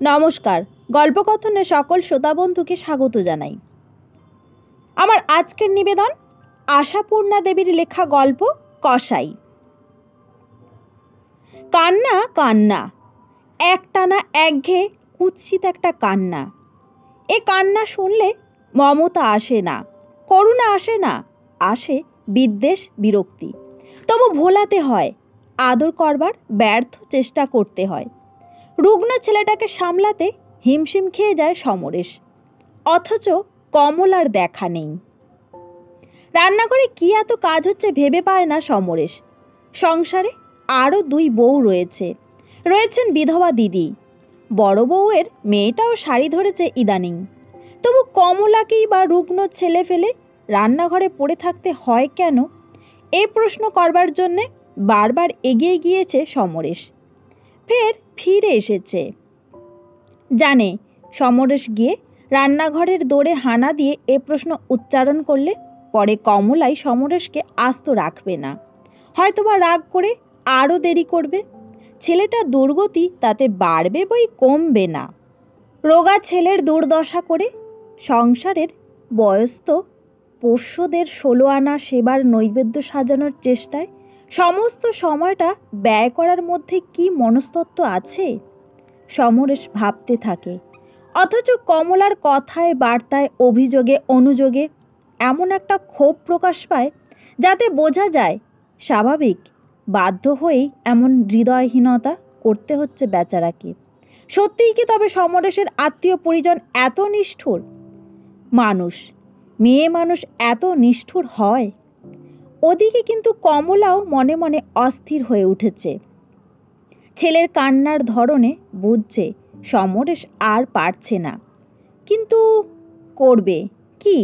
নমস্কার, গল্পকথনে সকল শ্রোতা বন্ধুকে স্বাগত জানাই। আমার আজকের নিবেদন আশাপূর্ণা দেবীর লেখা গল্প কসাই। কান্না কান্না, একটানা একঘেয়ে কুৎসিত একটা কান্না। এ কান্না শুনলে মমতা আসে না, করুণা আসে না, আসে বিদ্বেষ, বিরক্তি। তবু ভোলাতে হয়, আদর করবার ব্যর্থ চেষ্টা করতে হয়। রুগ্ন ছেলেটাকে সামলাতে হিমশিম খেয়ে যায় সমরেশ, অথচ কমলার দেখা নেই। রান্নাঘরে কি এত কাজ হচ্ছে ভেবে পায় না সমরেশ। সংসারে আরও 2 বউ রয়েছেন বিধবা দিদি। বড় বউয়ের মেয়েটাও শাড়ি ধরেছে ইদানিং। তবু কমলাকেই বা রুগ্ন ছেলে ফেলে রান্নাঘরে পড়ে থাকতে হয় কেন, এই প্রশ্ন করবার জন্যে বারবার এগিয়ে গিয়েছে সমরেশ। ফিরে এসেছে। জানে সমরেশ গিয়ে রান্নাঘরের দোরে হানা দিয়ে এ প্রশ্ন উচ্চারণ করলে পরে কমলাই সমরেশকে আস্ত রাখবে না, হয়তোবা রাগ করে আরও দেরি করবে। ছেলেটার দুর্গতি তাতে বাড়বে বই কমবে না। রোগা ছেলের দুর্দশা করে সংসারের বয়স্ত পোষ্যদের 16 আনা সেবার নৈবেদ্য সাজানোর চেষ্টায় সমস্ত সময়টা ব্যয় করার মধ্যে কি মনস্তত্ত্ব আছে, সমরেশ ভাবতে থাকে। অথচ কমলার কথায়, বার্তায়, অভিযোগে, অনুযোগে এমন একটা ক্ষোভ প্রকাশ পায় যাতে বোঝা যায় স্বাভাবিক, বাধ্য হয়েই এমন হৃদয়হীনতা করতে হচ্ছে বেচারাকে। সত্যিই কি তবে সমরেশের আত্মীয় পরিজন এত নিষ্ঠুর? মেয়ে মানুষ এত নিষ্ঠুর হয়? ওদিকে কিন্তু কমলাও মনে মনে অস্থির হয়ে উঠেছে। ছেলের কান্নার ধরনে বুঝছে সমরেশ আর পারছে না, কিন্তু করবে কি?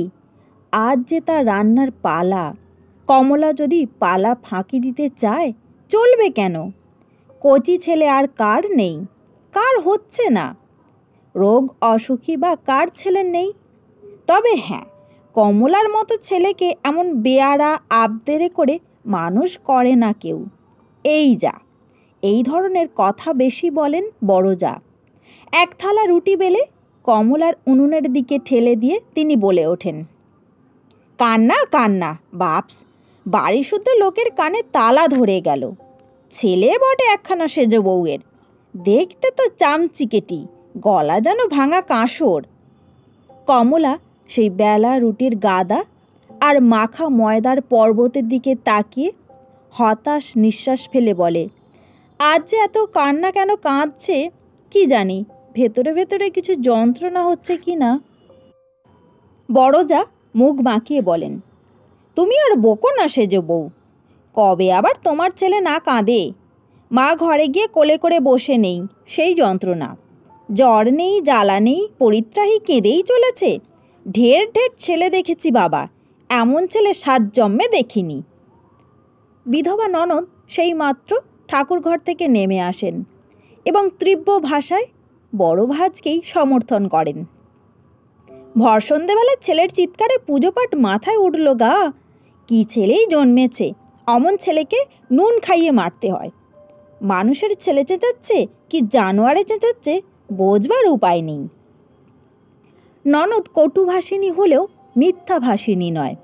আজ যে তার রান্নার পালা। কমলা যদি পালা ফাঁকি দিতে চায় চলবে কেন? কচি ছেলে আর কার নেই, কার হচ্ছে না? রোগ অসুখী বা কার ছেলে নেই? তবে হ্যাঁ, কমলার মতো ছেলেকে এমন বেয়ারা আবদেরে করে মানুষ করে না কেউ। এই ধরনের কথা বেশি বলেন বড় যা। 1 থালা রুটি বেলে কমলার উনুনের দিকে ঠেলে দিয়ে তিনি বলে ওঠেন, কান্না কান্না বাপস, বাড়ি শুদ্ধ লোকের কানে তালা ধরে গেল। ছেলে বটে একখানা সেজ বউয়ের, দেখতে তো চামচিকেটি, গলা যেন ভাঙা কাঁসর। কমলা সেই বেলা রুটির গাদা আর মাখা ময়দার পর্বতের দিকে তাকিয়ে হতাশ নিঃশ্বাস ফেলে বলে, আজ যে এত কান্না কেন কাঁদছে কি জানি, ভেতরে ভেতরে কিছু যন্ত্রণা হচ্ছে কি না। বড়জা মুখ বাঁকিয়ে বলেন, তুমি আর বকো না সেজ বউ, কবে আবার তোমার ছেলে না কাঁদে? মা ঘরে গিয়ে কোলে করে বসে নেই, সেই যন্ত্রণা। জ্বর নেই, জ্বালা নেই, পরিত্রাহী কেঁদেই চলেছে। ঢের ছেলে দেখেছি বাবা, এমন ছেলে 7 জন্মে দেখিনি। বিধবা ননদ সেই মাত্র ঠাকুর ঘর থেকে নেমে আসেন এবং তীব্র ভাষায় বড় ভাজকেই সমর্থন করেন। ভর সন্ধেবেলা ছেলের চিৎকারে পুজোপাঠ মাথায় উঠল গা। কি ছেলেই জন্মেছে, অমন ছেলেকে নুন খাইয়ে মারতে হয়। মানুষের ছেলে চেঁচাচ্ছে কি জানোয়ারে চেঁচাচ্ছে বোঝবার উপায় নেই। ননদ কটুভাষিনী হলেও মিথ্যাভাষিনী নয়।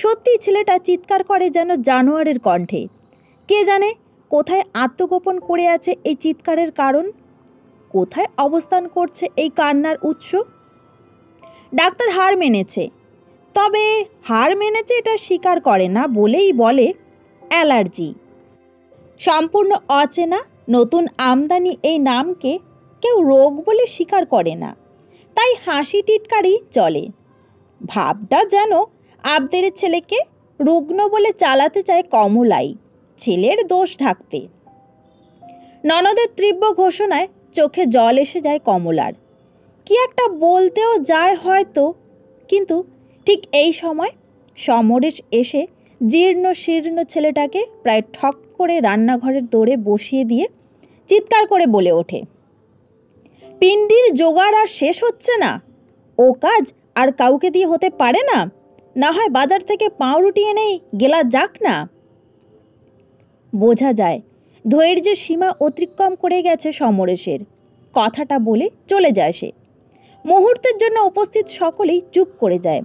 সত্যি ছেলেটা চিৎকার করে যেন জানোয়ারের কণ্ঠে। কে জানে কোথায় আত্মগোপন করে আছে এই চিৎকারের কারণ, কোথায় অবস্থান করছে এই কান্নার উৎস। ডাক্তার হার মেনেছে, তবে হার মেনেছে এটা স্বীকার করে না বলেই বলে অ্যালার্জি। সম্পূর্ণ অচেনা নতুন আমদানি এই নামকে কেউ রোগ বলে স্বীকার করে না, তাই হাসি টিটকারি চলে। ভাবটা যেন আবদের ছেলেকে রুগ্ন বলে চালাতে চায় কমলাই, ছেলের দোষ ঢাকতে। ননদের তীব্র ঘোষণায় চোখে জল এসে যায় কমলার। কি একটা বলতেও যায় হয়তো, কিন্তু ঠিক এই সময় সমরেশ এসে জীর্ণ শীর্ণ ছেলেটাকে প্রায় ঠক করে রান্নাঘরের দোরে বসিয়ে দিয়ে চিৎকার করে বলে ওঠে, পিণ্ডির জোগাড় আর শেষ হচ্ছে না? ও কাজ আর কাউকে দিয়ে হতে পারে না? না হয় বাজার থেকে পাউরুটি এনেই গেলা যাক না। বোঝা যায় ধৈর্যের সীমা অতিক্রম করে গেছে সমরেশের। কথাটা বলে চলে যায় সে। মুহূর্তের জন্য উপস্থিত সকলেই চুপ করে যায়,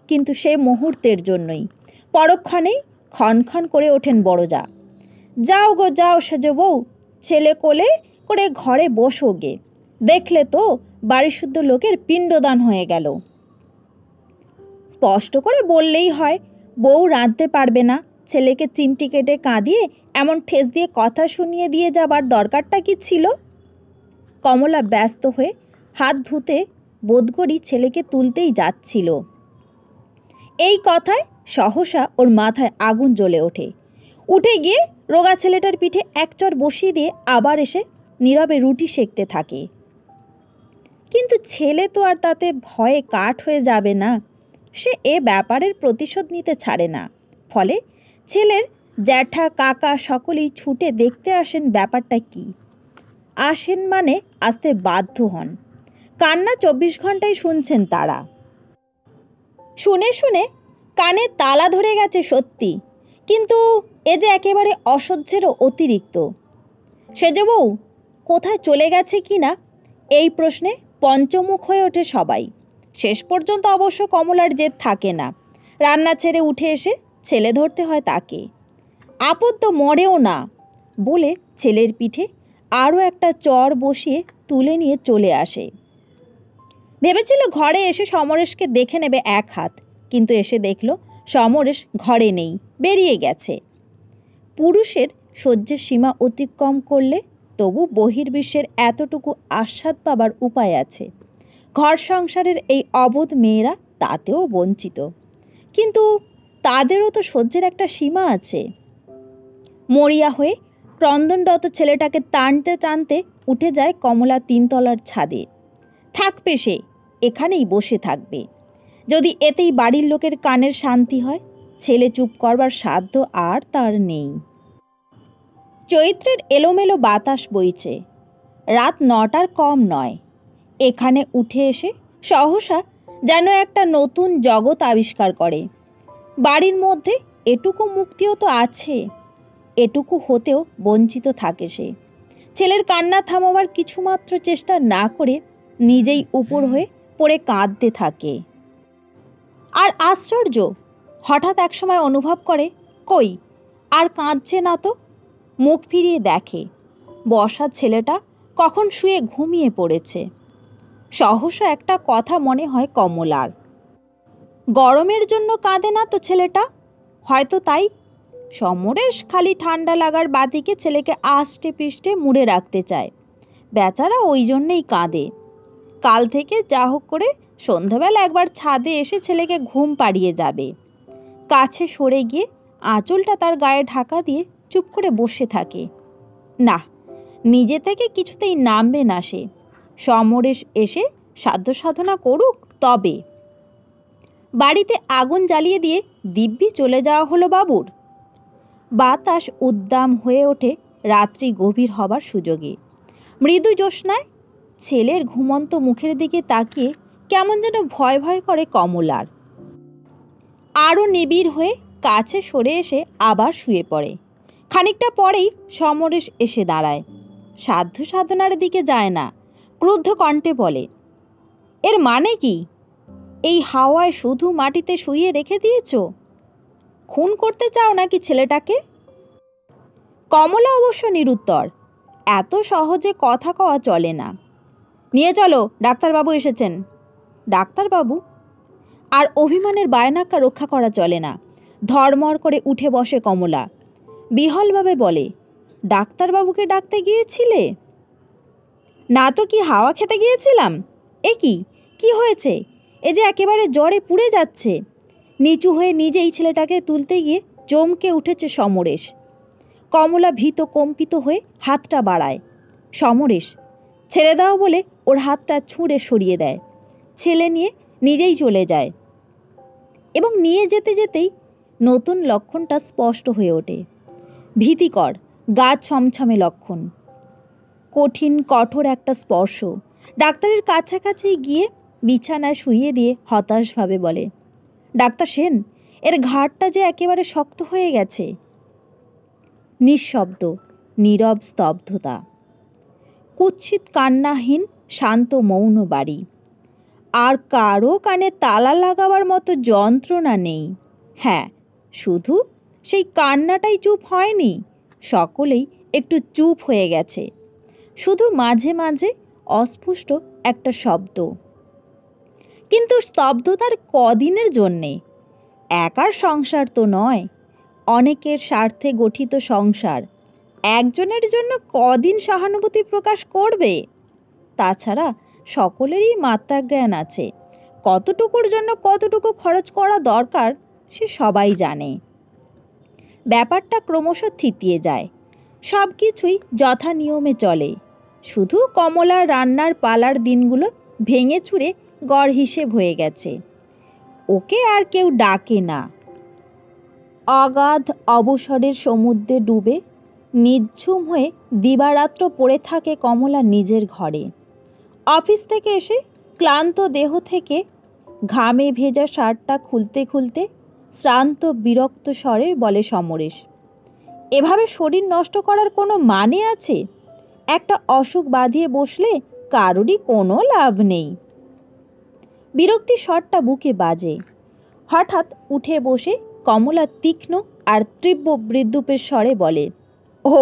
কিন্তু সে মুহূর্তের জন্যই। পরক্ষণেই ক্ষণক্ষণ করে ওঠেন বড়জা। যাও গো যাও সেজ বউ, ছেলে কোলে করে ঘরে বসো গে, দেখলে তো বাড়ি শুদ্ধ লোকের পিণ্ডদান হয়ে গেল। স্পষ্ট করে বললেই হয়, বউ রাঁধতে পারবে না, ছেলেকে চিমটি কেটে কাঁদিয়ে এমন ঠেস দিয়ে কথা শুনিয়ে দিয়ে যাবার দরকারটা কি ছিল? কমলা ব্যস্ত হয়ে হাত ধুতে বোধ করি ছেলেকে তুলতেই যাচ্ছিল। এই কথায় সহসা ওর মাথায় আগুন জ্বলে ওঠে। উঠে গিয়ে রোগা ছেলেটার পিঠে এক চড় বসিয়ে দিয়ে আবার এসে নীরবে রুটি সেঁকতে থাকে। কিন্তু ছেলে তো আর তাতে ভয়ে কাঠ হয়ে যাবে না, সে এ ব্যাপারের প্রতিশোধ নিতে ছাড়ে না। ফলে ছেলের জ্যাঠা কাকা সকলেই ছুটে দেখতে আসেন ব্যাপারটা কি। আসেন মানে আসতে বাধ্য হন, কান্না 24 ঘন্টায় শুনছেন তারা। শুনে শুনে কানে তালা ধরে গেছে সত্যি, কিন্তু এ যে একেবারে অসহ্যেরও অতিরিক্ত। সেজ বউ কোথায় চলে গেছে কি না এই প্রশ্নে পঞ্চমুখ হয়ে ওঠে সবাই। শেষ পর্যন্ত অবশ্য কমলার জেদ থাকে না, রান্না ছেড়ে উঠে এসে ছেলে ধরতে হয় তাকে। আপদ তো মরেও না বলে ছেলের পিঠে আরও একটা চড় বসিয়ে তুলে নিয়ে চলে আসে। ভেবেছিল ঘরে এসে সমরেশকে দেখে নেবে এক হাত, কিন্তু এসে দেখল সমরেশ ঘরে নেই, বেরিয়ে গেছে। পুরুষের সহ্যের সীমা অতিক্রম করলে তবু বহির্বিশ্বের এতটুকু আস্বাদ পাবার উপায় আছে। ঘর সংসারের এই অবোধ মেয়েরা তাতেও বঞ্চিত, কিন্তু তাদেরও তো সহ্যের একটা সীমা আছে। মরিয়া হয়ে ক্রন্দনরত ছেলেটাকে টানতে টানতে উঠে যায় কমলা 3 তলার ছাদে। থাকবে সে, এখানেই বসে থাকবে, যদি এতেই বাড়ির লোকের কানের শান্তি হয়। ছেলে চুপ করবার সাধ্য আর তার নেই। চৈত্রের এলোমেলো বাতাস বইছে, রাত 9টার কম নয়। এখানে উঠে এসে সহসা যেন একটা নতুন জগৎ আবিষ্কার করে। বাড়ির মধ্যে এটুকু মুক্তিও তো আছে, এটুকু হতেও বঞ্চিত থাকে সে। ছেলের কান্না থামাবার কিছুমাত্র চেষ্টা না করে নিজেই উপর হয়ে পড়ে কাঁদতে থাকে। আর আশ্চর্য, হঠাৎ একসময় অনুভব করে কই আর কাঁদছে না তো। মুখ ফিরিয়ে দেখে বসা ছেলেটা কখন শুয়ে ঘুমিয়ে পড়েছে। সহসা একটা কথা মনে হয় কমলার। গরমের জন্য কাঁদে না তো ছেলেটা, হয়তো তাই। সমরেশ খালি ঠান্ডা লাগার বাতিকে ছেলেকে আষ্টে পৃষ্ঠে মুড়ে রাখতে চায়, বেচারা ওই জন্যেই কাঁদে। কাল থেকে যা হোক করে সন্ধ্যাবেলা একবার ছাদে এসে ছেলেকে ঘুম পাড়িয়ে যাবে। কাছে সরে গিয়ে আঁচলটা তার গায়ে ঢাকা দিয়ে চুপ করে বসে থাকে। না, নিজে থেকে কিছুতেই নামবে না সে। সমরেশ এসে সাধ্য সাধনা করুক তবে। বাড়িতে আগুন জ্বালিয়ে দিয়ে দিব্যি চলে যাওয়া হলো বাবুর। বাতাস উদ্দাম হয়ে ওঠে রাত্রি গভীর হবার সুযোগে। মৃদু জ্যোৎস্নায় ছেলের ঘুমন্ত মুখের দিকে তাকিয়ে কেমন যেন ভয় ভয় করে কমলার। আরও নিবিড় হয়ে কাছে সরে এসে আবার শুয়ে পড়ে। খানিকটা পরেই সমরেশ এসে দাঁড়ায়, সাধ্য সাধনার দিকে যায় না, ক্রুদ্ধ কণ্ঠে বলে, এর মানে কি? এই হাওয়ায় শুধু মাটিতে শুইয়ে রেখে দিয়েছ? খুন করতে চাও নাকি ছেলেটাকে? কমলা অবশ্য নিরুত্তর, এত সহজে কথা কওয়া চলে না। নিয়ে চলো, ডাক্তারবাবু এসেছেন। ডাক্তারবাবু? আর অভিমানের বায়নাক্কা রক্ষা করা চলে না। ধর্মর করে উঠে বসে কমলা, বিহলভাবে বলে, ডাক্তারবাবুকে ডাকতে গিয়েছিলে? না তো কি হাওয়া খেতে গিয়েছিলাম। এ কি হয়েছে? এ যে একেবারে জ্বরে পুড়ে যাচ্ছে। নিচু হয়ে নিজেই ছেলেটাকে তুলতে গিয়ে চমকে উঠেছে সমরেশ। কমলা ভীত কম্পিত হয়ে হাতটা বাড়ায়। সমরেশ ছেড়ে দাও বলে ওর হাতটা ছুঁড়ে সরিয়ে দেয়। ছেলে নিয়ে নিজেই চলে যায়, এবং নিয়ে যেতে যেতেই নতুন লক্ষণটা স্পষ্ট হয়ে ওঠে। ভীতিকর, গা ছমছমে লক্ষণ, কঠিন কঠোর একটা স্পর্শ। ডাক্তারের কাছাকাছি গিয়ে বিছানায় শুইয়ে দিয়ে হতাশভাবে বলে, ডাক্তার সেন, এর ঘাড়টা যে একেবারে শক্ত হয়ে গেছে। নিঃশব্দ, নীরব স্তব্ধতা। কুৎসিত কান্নাহীন শান্ত মৌন বাড়ি। আর কারো কানে তালা লাগাবার মতো যন্ত্রণা নেই। হ্যাঁ, শুধু সেই কান্নাটাই চুপ হয়নি, সকলেই একটু চুপ হয়ে গেছে। শুধু মাঝে মাঝে অস্পষ্ট একটা শব্দ। কিন্তু স্তব্ধতার কদিনের জন্যে? একার সংসার তো নয়, অনেকের স্বার্থে গঠিত সংসার। একজনের জন্য কদিন সহানুভূতি প্রকাশ করবে? তাছাড়া সকলেরই মাত্রাজ্ঞান আছে। কতটুকুর জন্য কতটুকু খরচ করা দরকার সে সবাই জানে। ব্যাপারটা ক্রমশ থিতিয়ে যায়। সব কিছুই যথা নিয়মে চলে। শুধু কমলার রান্নার পালার দিনগুলো ভেঙে চুরে গড় হিসেব হয়ে গেছে। ওকে আর কেউ ডাকে না। অগাধ অবসরের সমুদ্রে ডুবে নিঝুম হয়ে দিবারাত্র পড়ে থাকে কমলা নিজের ঘরে। অফিস থেকে এসে ক্লান্ত দেহ থেকে ঘামে ভেজা শার্টটা খুলতে খুলতে শ্রান্ত বিরক্ত স্বরে বলে সমরেশ, এভাবে শরীর নষ্ট করার কোনো মানে আছে? একটা অসুখ বাঁধিয়ে বসলে কারোরই কোনো লাভ নেই। বিরক্তির স্বরটা বুকে বাজে। হঠাৎ উঠে বসে কমলা তীক্ষ্ণ আর তীব্র বিদ্রূপের স্বরে বলে, ও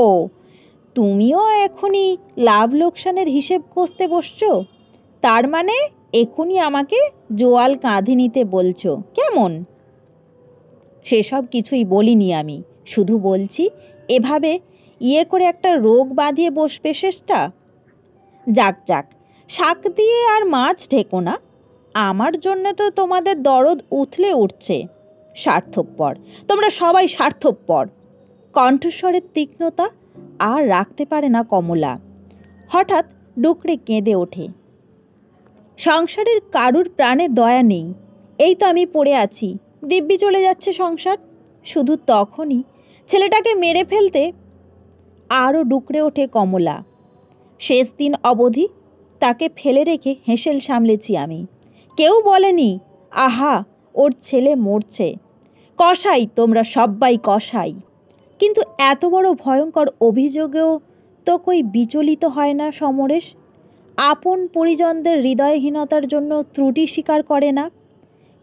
তুমিও এখনই লাভ লোকসানের হিসেব কষতে বসছো? তার মানে এখনই আমাকে জোয়াল কাঁধে নিতে বলছো কেমন? সেসব কিছুই বলিনি আমি, শুধু বলছি এভাবে করে একটা রোগ বাঁধিয়ে বসবে শেষটা। যাক যাক, শাক দিয়ে আর মাছ ঢেকো না। আমার জন্যে তো তোমাদের দরদ উথলে উঠছে। স্বার্থপর, তোমরা সবাই স্বার্থপর। কণ্ঠস্বরের তীক্ষ্ণতা আর রাখতে পারে না কমলা। হঠাৎ ডুকরে কেঁদে ওঠে। সংসারের কারুর প্রাণে দয়া নেই। এই তো আমি পড়ে আছি, দিব্যি চলে যাচ্ছে সংসার। শুধু তখনই ছেলেটাকে মেরে ফেলতে আরও ডুকরে ওঠে কমলা। শেষ দিন অবধি তাকে ফেলে রেখে হেসেল সামলেছি আমি। কেউ বলেনি আহা ওর ছেলে মরছে। কসাই, তোমরা সব্বাই কসাই। কিন্তু এত বড় ভয়ঙ্কর অভিযোগেও তো কই বিচলিত হয় না সমরেশ। আপন পরিজনদের হৃদয়হীনতার জন্য ত্রুটি স্বীকার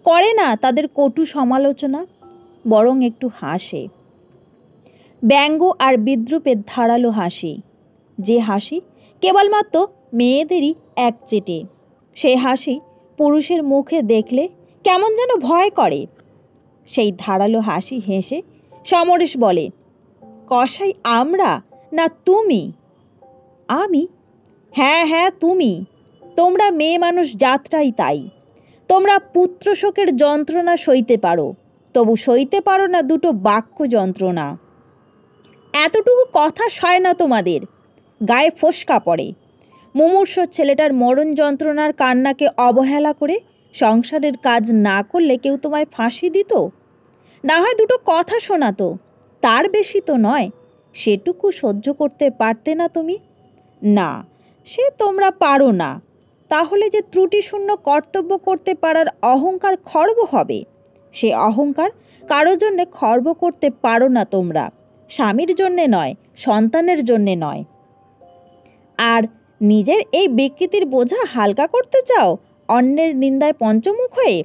করে না তাদের কটু সমালোচনা, বরং একটু হাসে। ব্যঙ্গ আর বিদ্রূপের ধারালো হাসি, যে হাসি কেবলমাত্র মেয়েদেরই একচেটে। সেই হাসি পুরুষের মুখে দেখলে কেমন যেন ভয় করে। সেই ধারালো হাসি হেসে সমরেশ বলে, কসাই আমরা না তুমি? আমি? হ্যাঁ হ্যাঁ তুমি। তোমরা মেয়ে মানুষ জাতটাই তাই। তোমরা পুত্র শোকের যন্ত্রণা সইতে পারো, তবু সইতে পারো না দুটো বাক্য যন্ত্রণা। এতটুকু কথা সয় না তোমাদের, গায়ে ফোসকা পড়ে। মুমূর্ষ ছেলেটার মরণ যন্ত্রণার কান্নাকে অবহেলা করে সংসারের কাজ না করলে কেউ তোমায় ফাঁসি দিত? না হয় দুটো কথা শোনাতো, তার বেশি তো নয়। সেটুকু সহ্য করতে পারতে না তুমি? না, সে তোমরা পারো না। তাহলে যে ত্রুটিশূন্য কর্তব্য করতে পারার অহংকার খর্ব হবে, সে অহংকার কারো জন্যে খর্ব করতে পারো না তোমরা। স্বামীর জন্যে নয়, সন্তানের জন্যে নয়। আর নিজের এই বিকৃতির বোঝা হালকা করতে চাও অন্যের নিন্দায় পঞ্চমুখ হয়ে?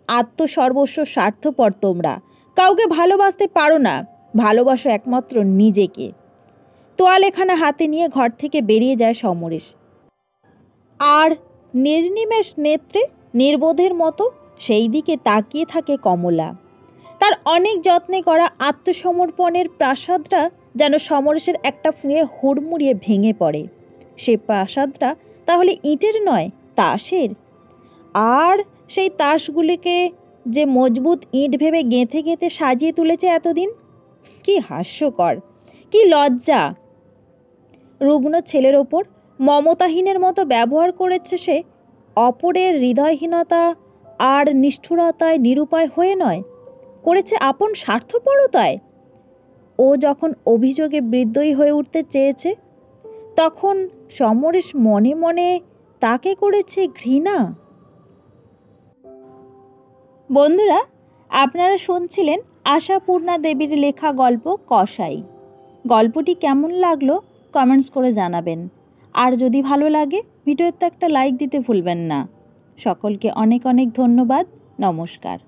আত্মসর্বস্ব স্বার্থপর তোমরা। কাউকে ভালোবাসতে পারো না, ভালোবাসো একমাত্র নিজেকে। তোয়ালেখানা হাতে নিয়ে ঘর থেকে বেরিয়ে যায় সমরেশ। আর নির্নিমেষ নেত্রে নির্বোধের মতো সেই দিকে তাকিয়ে থাকে কমলা। তার অনেক যত্নে করা আত্মসমর্পণের প্রাসাদটা যেন সমরেশের একটা ফুঁয়ে হুড়মুড়িয়ে ভেঙে পড়ে। সে প্রাসাদটা তাহলে ইটের নয়, তাসের। আর সেই তাসগুলিকে যে মজবুত ইট ভেবে গেঁথে গেঁথে সাজিয়ে তুলেছে এতদিন। কি হাস্যকর, কি লজ্জা! রুগ্ন ছেলের ওপর মমতাহীনের মতো ব্যবহার করেছে সে, অপরের হৃদয়হীনতা আর নিষ্ঠুরতায় নিরুপায় হয়ে নয়, করেছে আপন স্বার্থপরতায়। ও যখন অভিযোগে বিদ্রোহী হয়ে উঠতে চেয়েছে, তখন সমরেশ মনে মনে তাকে করেছে ঘৃণা। বন্ধুরা, আপনারা শুনছিলেন আশাপূর্ণা দেবীর লেখা গল্প কসাই। গল্পটি কেমন লাগলো কমেন্টস করে জানাবেন। আর যদি ভালো লাগে ভিডিওতে একটা লাইক দিতে ভুলবেন না। সকলকে অনেক অনেক ধন্যবাদ। নমস্কার।